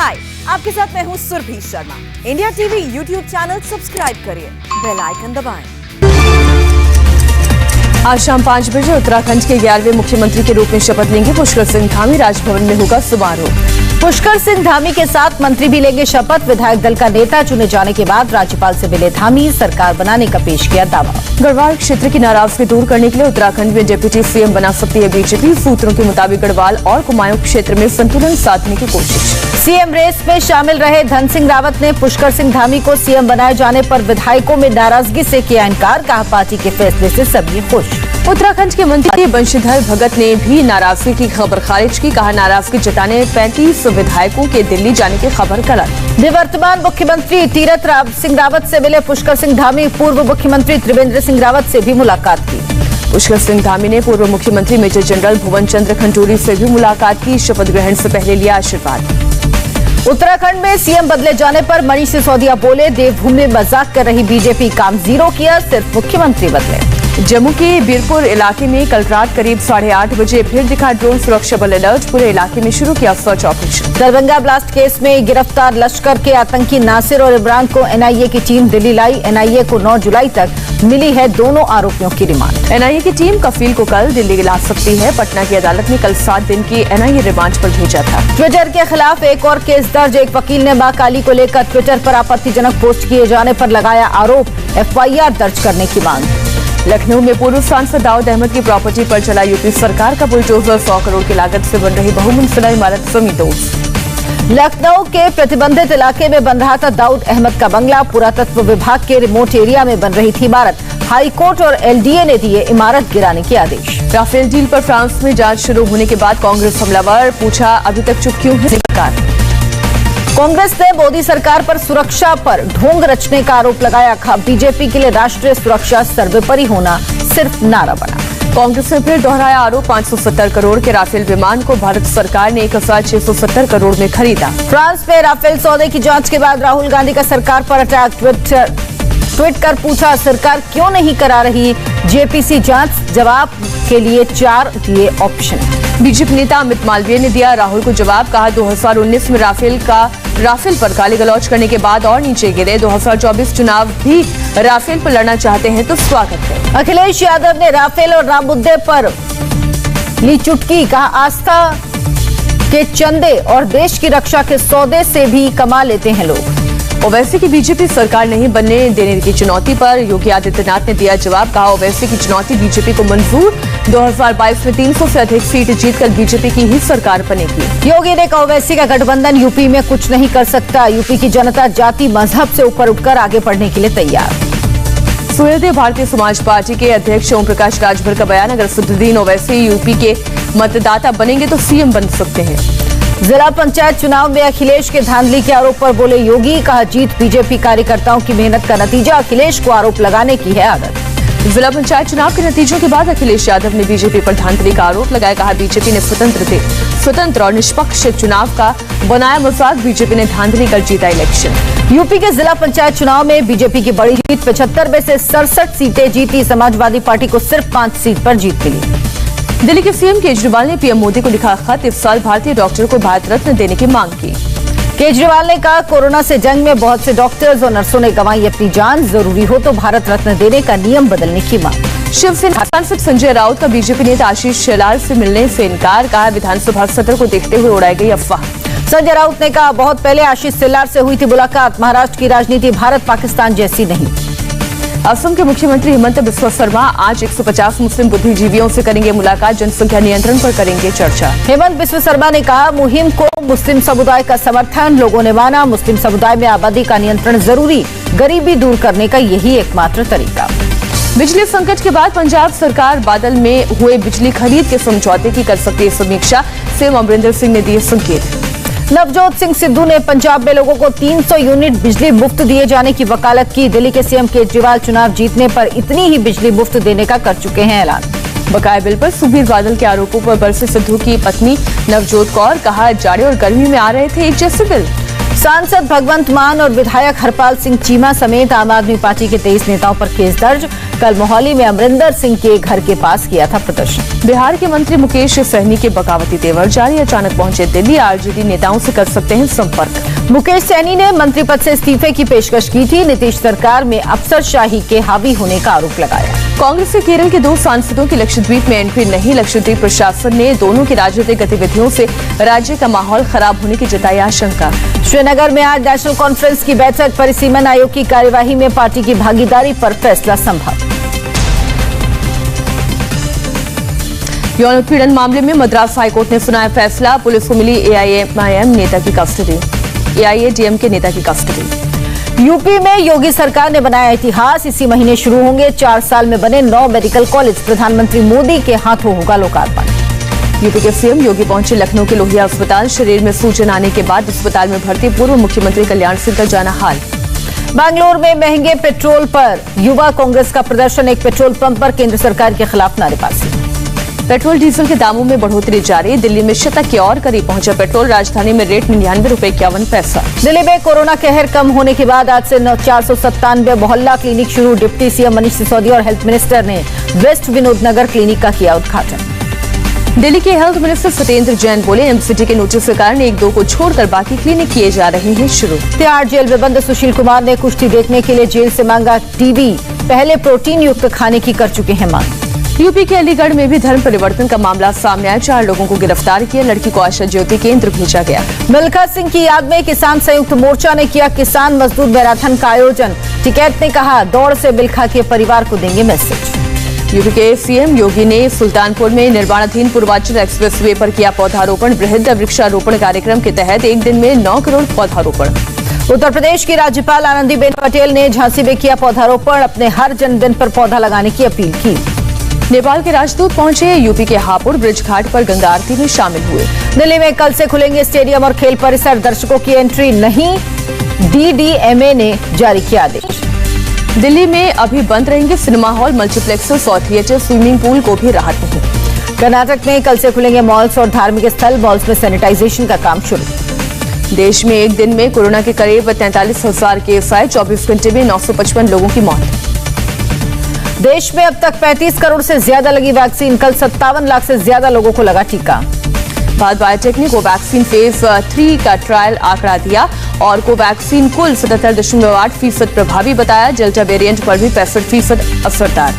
हाय, आपके साथ मैं हूँ Surbhi Sharma. India TV YouTube channel subscribe करिए, बेल आइकन दबाएं। आज शाम 5 बजे उत्तराखंड के 11वें मुख्यमंत्री के रूप में शपथ लेंगे पुष्कर सिंह धामी। राजभवन में होगा समारोह। पुष्कर सिंह धामी के साथ मंत्री भी लेंगे शपथ। विधायक दल का नेता चुने जाने के बाद राज्यपाल से मिले धामी, सरकार बनाने का पेश किया दावा। गढ़वाल क्षेत्र की नाराजगी दूर करने के लिए उत्तराखंड में डिप्टी सीएम बना सकती है बीजेपी। सूत्रों के मुताबिक गढ़वाल और कुमाऊं क्षेत्र में संतुलन साधने की कोशिश। सीएम रेस में शामिल रहे धन सिंह रावत ने पुष्कर सिंह धामी को सीएम बनाए जाने पर विधायकों में नाराजगी से किया इनकार। कहा, पार्टी के फैसले से सभी खुश। उत्तराखंड के मंत्री बंशीधर भगत ने भी नाराजगी की खबर खारिज की। कहा, नाराजगी जताने 35 विधायकों के दिल्ली जाने की खबर गलत। निवर्तमान मुख्यमंत्री तीरथ सिंह रावत से मिले पुष्कर सिंह धामी। पूर्व मुख्यमंत्री त्रिवेंद्र सिंह रावत से भी मुलाकात की। पुष्कर सिंह धामी ने पूर्व मुख्यमंत्री मेजर जनरल भुवन चंद्र खंडूरी से भी मुलाकात की। शपथ ग्रहण से पहले लिया आशीर्वाद। उत्तराखंड में सीएम बदले जाने पर मनीष सिसोदिया बोले, देवभूमि में मजाक कर रही बीजेपी काम जीरो किया, सिर्फ मुख्यमंत्री बदले। जम्मू के बीरपुर इलाके में कल रात करीब 8:30 बजे फिर दिखा ड्रोन सुरक्षा बल अलर्ट। पूरे इलाके में शुरू किया search operation. Darbhanga blast case में गिरफ्तार लश्कर के आतंकी नासिर और इमरान को एनआईए की टीम दिल्ली लाई। एनआईए को 9 जुलाई तक मिली है दोनों आरोपियों की रिमांड। एनआईए की टीम कफील को कल दिल्ली ला सकती है। पटना की अदालत ने कल 7 दिन की एनआईए रिमांड पर भेजा था। ट्विटर के खिलाफ एक और केस दर्ज। एक वकील ने मां काली को लेकर ट्विटर पर आपत्तिजनक पोस्ट किए जाने पर लगाया आरोप। एफआईआर दर्ज करने की मांग। लखनऊ में पूर्व सांसद दाऊद अहमद की प्रॉपर्टी पर चला यूपी सरकार का बुलडोजर। 100 करोड़ की लागत से बन रही बहुमंजिला इमारत समीतोष। लखनऊ के प्रतिबंधित इलाके में बन रहा था दाऊद अहमद का बंगला। पुरातत्व विभाग के रिमोट एरिया में बन रही थी इमारत। हाईकोर्ट और एलडीए ने दिए इमारत गिराने के आदेश। राफेल डील पर फ्रांस में जांच शुरू होने के बाद कांग्रेस हमलावर। पूछा, अभी तक चुप क्यों है सरकार। कांग्रेस ने मोदी सरकार पर सुरक्षा पर ढोंग रचने का आरोप लगाया। कहा, बीजेपी के लिए राष्ट्रीय सुरक्षा सर्वोपरि होना सिर्फ नारा बना। कांग्रेस ने फिर दोहराया आरोप। 570 करोड़ के राफेल विमान को भारत सरकार ने 1670 करोड़ में खरीदा। फ्रांस में राफेल सौदे की जांच के बाद राहुल गांधी का सरकार पर अटैक। ट्वीट कर पूछा, सरकार क्यों नहीं करा रही जेपीसी जांच। जवाब के लिए 4 दिए ऑप्शन। बीजेपी नेता अमित मालवीय ने दिया राहुल को जवाब। कहा, 2019 में राफेल पर गाली गलौज करने के बाद और नीचे गिरे। 2024 चुनाव भी राफेल पर लड़ना चाहते हैं तो स्वागत है। अखिलेश यादव ने राफेल और राम मुद्दे पर ली चुटकी। कहा, आस्था के चंदे और देश की रक्षा के सौदे से भी कमा लेते हैं लोग। ओवैसी की बीजेपी सरकार नहीं बनने देने की चुनौती पर योगी आदित्यनाथ ने दिया जवाब। कहा, ओवैसी की चुनौती बीजेपी को मंजूर। 2022 में 300 से अधिक सीट जीतकर बीजेपी की ही सरकार बनेगी। योगी ने कहा, ओवैसी का गठबंधन यूपी में कुछ नहीं कर सकता। यूपी की जनता जाति मजहब से ऊपर उठकर आगे बढ़ने के लिए तैयार। सुहृदय भारतीय समाज पार्टी के अध्यक्ष ओम प्रकाश राजभर का बयान। अगर असदुद्दीन ओवैसी यूपी के मतदाता बनेंगे तो सीएम बन सकते हैं। जिला पंचायत चुनाव में अखिलेश के धांधली के आरोप पर बोले योगी। कहा, जीत बीजेपी कार्यकर्ताओं की मेहनत का नतीजा। अखिलेश को आरोप लगाने की है आदत। जिला पंचायत चुनाव के नतीजों के बाद अखिलेश यादव ने बीजेपी पर धांधली का आरोप लगाया। कहा, बीजेपी ने स्वतंत्र और निष्पक्ष चुनाव का बनाया मजाक। बीजेपी ने धांधली कर जीता इलेक्शन। यूपी के जिला पंचायत चुनाव में बीजेपी की बड़ी जीत। 75 में से 67 सीटें जीती। समाजवादी पार्टी को सिर्फ 5 सीट पर जीत मिली। दिल्ली के सीएम केजरीवाल ने पीएम मोदी को लिखा खत। इस साल भारतीय डॉक्टर को भारत रत्न देने की मांग की। केजरीवाल ने कहा, कोरोना से जंग में बहुत से डॉक्टर्स और नर्सों ने गंवाई अपनी जान। जरूरी हो तो भारत रत्न देने का नियम बदलने की मांग। शिवसेना सांसद संजय राउत का बीजेपी नेता आशीष शेलार से मिलने से इनकार। कहा, विधानसभा सत्र को देखते हुए उड़ाई गई अफवाह। संजय राउत ने कहा, बहुत पहले आशीष शेलार से हुई थी मुलाकात। महाराष्ट्र की राजनीति भारत पाकिस्तान जैसी नहीं। असम के मुख्यमंत्री हिमंत बिस्वा शर्मा आज 150 मुस्लिम बुद्धिजीवियों से करेंगे मुलाकात। जनसंख्या नियंत्रण पर करेंगे चर्चा। हिमंत बिस्वा शर्मा ने कहा, मुहिम को मुस्लिम समुदाय का समर्थन। लोगों ने माना, मुस्लिम समुदाय में आबादी का नियंत्रण जरूरी। गरीबी दूर करने का यही एकमात्र तरीका। बिजली संकट के बाद पंजाब सरकार बादल में हुए बिजली खरीद के समझौते की कर सकती है समीक्षा। सीएम अमरिंदर सिंह ने दिए संकेत। नवजोत सिंह सिद्धू ने पंजाब में लोगों को 300 यूनिट बिजली मुफ्त दिए जाने की वकालत की। दिल्ली के सीएम केजरीवाल चुनाव जीतने पर इतनी ही बिजली मुफ्त देने का कर चुके हैं ऐलान। बकाया बिल पर सुबीर बादल के आरोपों पर बरसे सिद्धू की पत्नी नवजोत कौर। कहा, जाड़े और गर्मी में आ रहे थे एक जैसे बिल। सांसद भगवंत मान और विधायक हरपाल सिंह चीमा समेत आम आदमी पार्टी के 23 नेताओं पर केस दर्ज। कल मोहाली में अमरिंदर सिंह के घर के पास किया था प्रदर्शन। बिहार के मंत्री मुकेश सहनी के बगावती तेवर जारी, अचानक पहुंचे दिल्ली, आरजेडी नेताओं से कर सकते हैं संपर्क। मुकेश सहनी ने मंत्री पद से इस्तीफे की पेशकश की थी। नीतीश सरकार में अफसरशाही के हावी होने का आरोप लगाया। कांग्रेस के केरल के 2 सांसदों की लक्षद्वीप में एंट्री नहीं। लक्षद्वीप प्रशासन ने दोनों की राजनीतिक गतिविधियों से राज्य का माहौल खराब होने की जताई आशंका। श्रीनगर में आज नेशनल कॉन्फ्रेंस की बैठक, परिसीमन आयोग की कार्यवाही में पार्टी की भागीदारी पर फैसला संभव। यौन उत्पीड़न मामले में मद्रास हाईकोर्ट ने सुनाया फैसला, पुलिस को मिली एआईएमआईएम नेता की कस्टडी, एआईएडीएमके नेता की कस्टडी। यूपी में योगी सरकार ने बनाया इतिहास, इसी महीने शुरू होंगे 4 साल में बने 9 मेडिकल कॉलेज, प्रधानमंत्री मोदी के हाथों होगा लोकार्पण। यूपी के सीएम योगी पहुंचे लखनऊ के लोहिया अस्पताल, शरीर में सूजन आने के बाद अस्पताल में भर्ती पूर्व मुख्यमंत्री कल्याण सिंह का जाना हाल। बैंगलोर में महंगे पेट्रोल पर युवा कांग्रेस का प्रदर्शन, एक पेट्रोल पंप पर केंद्र सरकार के खिलाफ नारेबाजी। पेट्रोल डीजल के दामों में बढ़ोतरी जारी, दिल्ली में शतक के और करीब पहुंचा पेट्रोल, राजधानी में रेट 99 रुपए 51 पैसा। दिल्ली में कोरोना कहर कम होने के बाद आज से 497 मोहल्ला क्लिनिक शुरू। डिप्टी सीएम मनीष सिसोदिया और हेल्थ मिनिस्टर ने वेस्ट विनोद नगर क्लिनिक का किया उद्घाटन। दिल्ली के हेल्थ मिनिस्टर सत्येंद्र जैन बोले, एमसीटी के नोटिस के कारण 1-2 को छोड़कर बाकी क्लिनिक किए जा रहे हैं शुरू। तिहाड़ जेल में बंद सुशील कुमार ने कुश्ती देखने के लिए जेल से मांगा टीवी, पहले प्रोटीन युक्त खाने की कर चुके हैं मांग। यूपी के अलीगढ़ में भी धर्म परिवर्तन का मामला सामने आया, 4 लोगों को गिरफ्तार किया, लड़की को आशा ज्योति केंद्र भेजा गया। मिल्खा सिंह की याद में किसान संयुक्त मोर्चा ने किया किसान मजदूर मैराथन का आयोजन। टिकैत ने कहा, दौड़ से मिल्खा के परिवार को देंगे मैसेज। यूपी के सीएम योगी ने सुल्तानपुर में निर्माणाधीन पूर्वांचल एक्सप्रेसवे पर किया पौधारोपण, बृहद वृक्षारोपण कार्यक्रम के तहत एक दिन में 9 करोड़ पौधारोपण। उत्तर प्रदेश की राज्यपाल आनंदीबेन पटेल ने झांसी में किया पौधारोपण, अपने हर जन्मदिन पर पौधा लगाने की अपील की। नेपाल के राजदूत पहुंचे यूपी के हापुड़ ब्रिज घाट पर गंगा आरती में शामिल हुए। दिल्ली में कल से खुलेंगे स्टेडियम और खेल परिसर, दर्शकों की एंट्री नहीं, डीडीएमए ने जारी किया आदेश। दिल्ली में अभी बंद रहेंगे सिनेमा हॉल, मल्टीप्लेक्सेस और थिएटर, स्विमिंग पूल को भी राहत नहीं। कर्नाटक में कल से खुलेंगे मॉल्स और धार्मिक स्थल, मॉल्स में सैनिटाइजेशन का काम शुरू। देश में एक दिन में कोरोना के करीब 43,000 केस आए, 24 घंटे में 955 लोगों की मौत। देश में अब तक 35 करोड़ से ज्यादा लगी वैक्सीन, कल 57 लाख से ज्यादा लोगों को लगा टीका। भारत बायोटेक ने कोवैक्सीन फेज 3 का ट्रायल आंकड़ा दिया और कोवैक्सीन कुल 77.8% प्रभावी बताया, डेल्टा वेरिएंट पर भी 65% असरदार।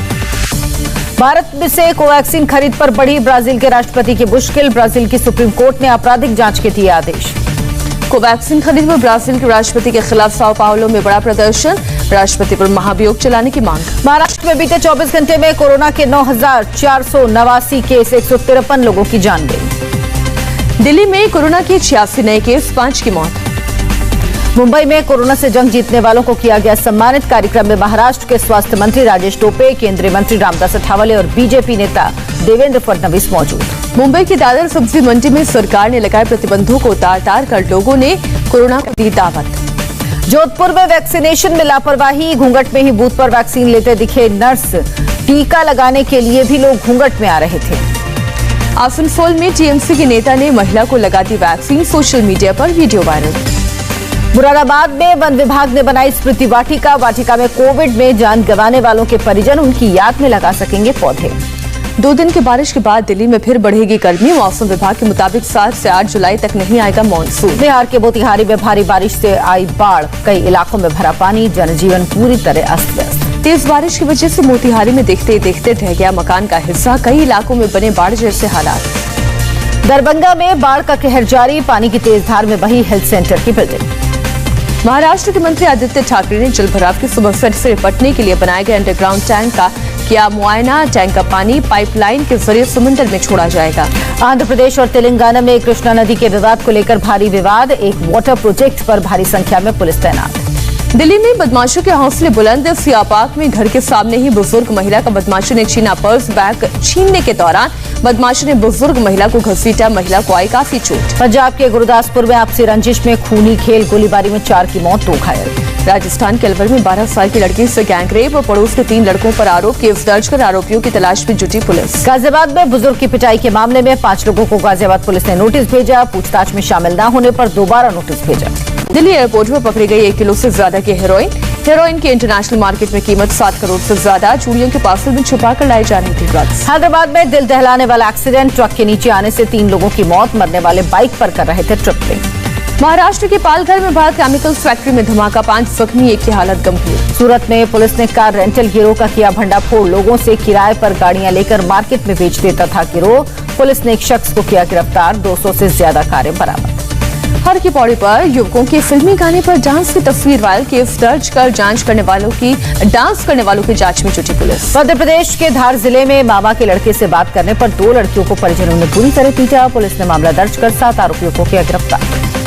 भारत में से कोवैक्सीन खरीद पर बढ़ी ब्राजील के राष्ट्रपति की मुश्किल, ब्राजील की सुप्रीम कोर्ट ने आपराधिक जांच के दिए आदेश। कोवैक्सीन खरीद में ब्राजील के राष्ट्रपति के खिलाफ साओ पाउलो में बड़ा प्रदर्शन, राष्ट्रपति पर महाभियोग चलाने की मांग। महाराष्ट्र में बीते 24 घंटे में कोरोना के 9,489 केस, 153 लोगों की जान गई। दिल्ली में कोरोना के 86 नए केस, 5 की मौत। मुंबई में कोरोना से जंग जीतने वालों को किया गया सम्मानित, कार्यक्रम में महाराष्ट्र के स्वास्थ्य मंत्री राजेश टोपे, केंद्रीय मंत्री रामदास अठावले और बीजेपी नेता देवेंद्र फडणवीस मौजूद। मुंबई की दादर सब्जी मंडी में सरकार ने लगाए प्रतिबंधों को उतार कर लोगों ने कोरोना को दी दावत। जोधपुर में वैक्सीनेशन में लापरवाही, घूंघट में ही बूथ पर वैक्सीन लेते दिखे नर्स, टीका लगाने के लिए भी लोग घूंघट में आ रहे थे। आसनसोल में टीएमसी के नेता ने महिला को लगा दी वैक्सीन, सोशल मीडिया पर वीडियो वायरल। मुरादाबाद में वन विभाग ने बनाई स्मृति वाटिका, वाटिका में कोविड में जान गंवाने वालों के परिजन उनकी याद में लगा सकेंगे पौधे। 2 दिन की बारिश के बाद दिल्ली में फिर बढ़ेगी गर्मी, मौसम विभाग के मुताबिक 7 से 8 जुलाई तक नहीं आएगा मानसून। बिहार के मोतिहारी में भारी बारिश से आई बाढ़, कई इलाकों में भरा पानी, जनजीवन पूरी तरह अस्त व्यस्त। तेज बारिश की वजह से मोतिहारी में देखते देखते ढह गया मकान का हिस्सा, कई इलाकों में बने बाढ़ जैसे हालात। दरभंगा में बाढ़ का कहर जारी, पानी की तेज धार में बही हेल्थ सेंटर की बिल्डिंग। महाराष्ट्र के मंत्री आदित्य ठाकरे ने जल भराव की समस्या से निपटने के लिए बनाए गए अंडरग्राउंड टैंक का किया मुआयना, टैंक का पानी पाइपलाइन के जरिए समंदर में छोड़ा जाएगा। आंध्र प्रदेश और तेलंगाना में कृष्णा नदी के विवाद को लेकर भारी विवाद, एक वाटर प्रोजेक्ट पर भारी संख्या में पुलिस तैनात। दिल्ली में बदमाशों के हौसले बुलंद, सियापाक में घर के सामने ही बुजुर्ग महिला का बदमाशों ने छीना पर्स, बैग छीनने के दौरान बदमाशों ने बुजुर्ग महिला को घसीटा, महिला को आई काफी चोट। पंजाब के गुरदासपुर में आपसी रंजिश में खूनी खेल, गोलीबारी में 4 की मौत, 2 घायल। राजस्थान के अलवर में 12 साल की लड़की से गैंगरेप और पड़ोस के 3 लड़कों पर आरोप, केस दर्ज कर आरोपियों की तलाश में जुटी पुलिस। गाजियाबाद में बुजुर्ग की पिटाई के मामले में 5 लोगों को गाजियाबाद पुलिस ने नोटिस भेजा, पूछताछ में शामिल न होने पर दोबारा नोटिस भेजा। दिल्ली एयरपोर्ट में पकड़ी गई 1 किलो से ज्यादा की हेरोइन की इंटरनेशनल मार्केट में कीमत 7 करोड़ से ज्यादा। चूड़ियों के पार्सल में छुपा कर लाई जा रही थी ड्रग्स। हैदराबाद में दिल दहलाने वाला एक्सीडेंट, ट्रक के नीचे आने से 3 लोगों की मौत, मरने वाले बाइक पर कर रहे थे ट्रिपलिंग। महाराष्ट्र के पालघर में भारत केमिकल्स फैक्ट्री में धमाका, 5 जख्मी, एक की हालत गंभीर। सूरत में पुलिस ने कार रेंटल गिरोह का किया भंडाफोड़, लोगों से किराए पर गाड़ियां लेकर मार्केट में बेच देता था गिरोह। पुलिस ने एक शख्स को किया गिरफ्तार, 200 से ज्यादा कारें बरामद। हर की पौड़ी पर युवकों के फिल्मी गाने पर डांस की तस्वीर वायरल, केस दर्ज कर डांस करने वालों की जांच में जुटी पुलिस। मध्य प्रदेश के धार जिले में मामा के लड़के से बात करने पर 2 लड़कियों को परिजनों ने बुरी तरह पीटा। पुलिस ने मामला दर्ज कर 7 आरोपियों को किया गिरफ्तार।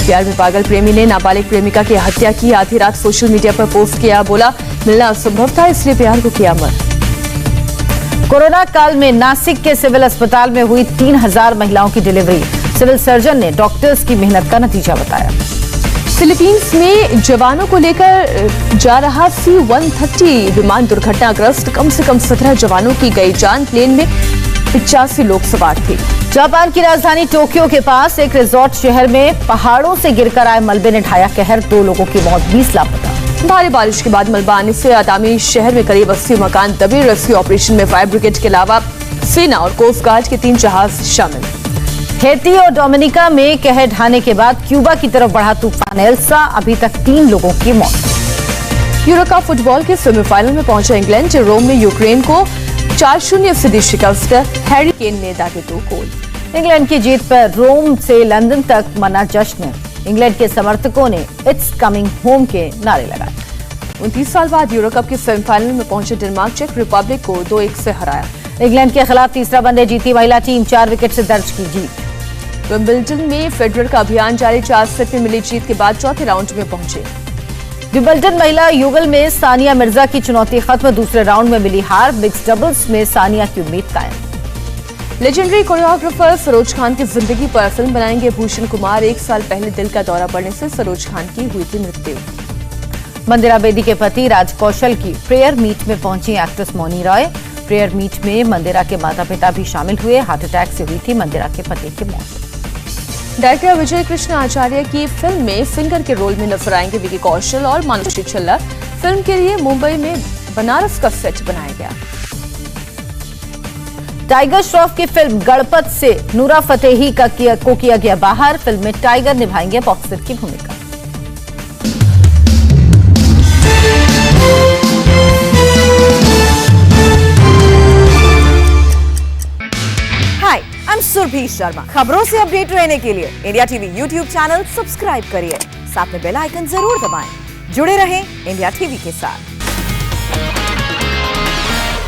प्यार में पागल प्रेमी ने नाबालिग प्रेमिका की हत्या की, आधी रात सोशल मीडिया पर पोस्ट किया, बोला मिलना असंभव था इसलिए प्यार को किया मर। कोरोना काल में नासिक के सिविल अस्पताल में हुई 3000 महिलाओं की डिलीवरी, सिविल सर्जन ने डॉक्टर्स की मेहनत का नतीजा बताया। फिलीपींस में जवानों को लेकर जा रहा C-130 विमान दुर्घटनाग्रस्त, कम से कम 17 जवानों की गई जान, प्लेन में 85 लोग सवार थे। जापान की राजधानी टोक्यो के पास एक रिजॉर्ट शहर में पहाड़ों से गिरकर आए मलबे ने ढाया कहर, 2 लोगों की मौत, 20 लापता। भारी बारिश के बाद मलबा आने से आदामी शहर में करीब 80 मकान दबे। रेस्क्यू ऑपरेशन में फायर ब्रिगेड के अलावा सेना और कोस्ट गार्ड के 3 जहाज शामिल। हैती और डोमिनिका में कहर ढाने के बाद क्यूबा की तरफ बढ़ा तूफान एल्सा, अभी तक 3 लोगों की मौत। यूरो कप फुटबॉल के सेमीफाइनल में पहुंचा इंग्लैंड, रोम में यूक्रेन को 4-0 से दी शिकस्त, हैरी केन ने दागे 2 गोल। इंग्लैंड की जीत पर रोम से लंदन तक मना जश्न, इंग्लैंड के समर्थकों ने इट्स कमिंग होम के नारे लगाए। 29 साल बाद यूरो कप के सेमीफाइनल में पहुंचे डेनमार्क चेक रिपब्लिक को 2-1 से हराया। इंग्लैंड के खिलाफ तीसरा वनडे जीती महिला टीम, 4 विकेट से दर्ज की जीत। विंबलडन में फेडरर का अभियान जारी, 4 सेट में मिली जीत के बाद चौथे राउंड में पहुंचे। विंबलडन महिला युगल में सानिया मिर्जा की चुनौती खत्म, दूसरे राउंड में मिली हार, मिक्स डबल्स में सानिया की उम्मीद कायम। लेजेंडरी कोरियोग्राफर सरोज खान की जिंदगी पर फिल्म बनाएंगे भूषण कुमार। 1 साल पहले दिल का दौरा पड़ने से सरोज खान की हुई थी मृत्यु। मंदिरा बेदी के पति राज कौशल की प्रेयर मीट में पहुंची actress Mouni Roy. Prayer meet में मंदिरा के माता पिता भी शामिल हुए। हार्ट अटैक से हुई थी मंदिरा के पति की मौत। डायरेक्टर विजय कृष्ण आचार्य की फिल्म में सिंगर के रोल में नजर आएंगे विकी कौशल और मानुषी छल्ला। फिल्म के लिए मुंबई में बनारस का सेट बनाया गया। टाइगर श्रॉफ की फिल्म गणपत से नूरा फतेही को किया गया बाहर। फिल्म में टाइगर निभाएंगे बॉक्सर की भूमिका। हाय, आई एम सुरभि शर्मा। खबरों से अपडेट रहने के लिए India TV YouTube channel subscribe करिए, साथ में बेल आइकन जरूर दबाएं। जुड़े रहें इंडिया टीवी के साथ।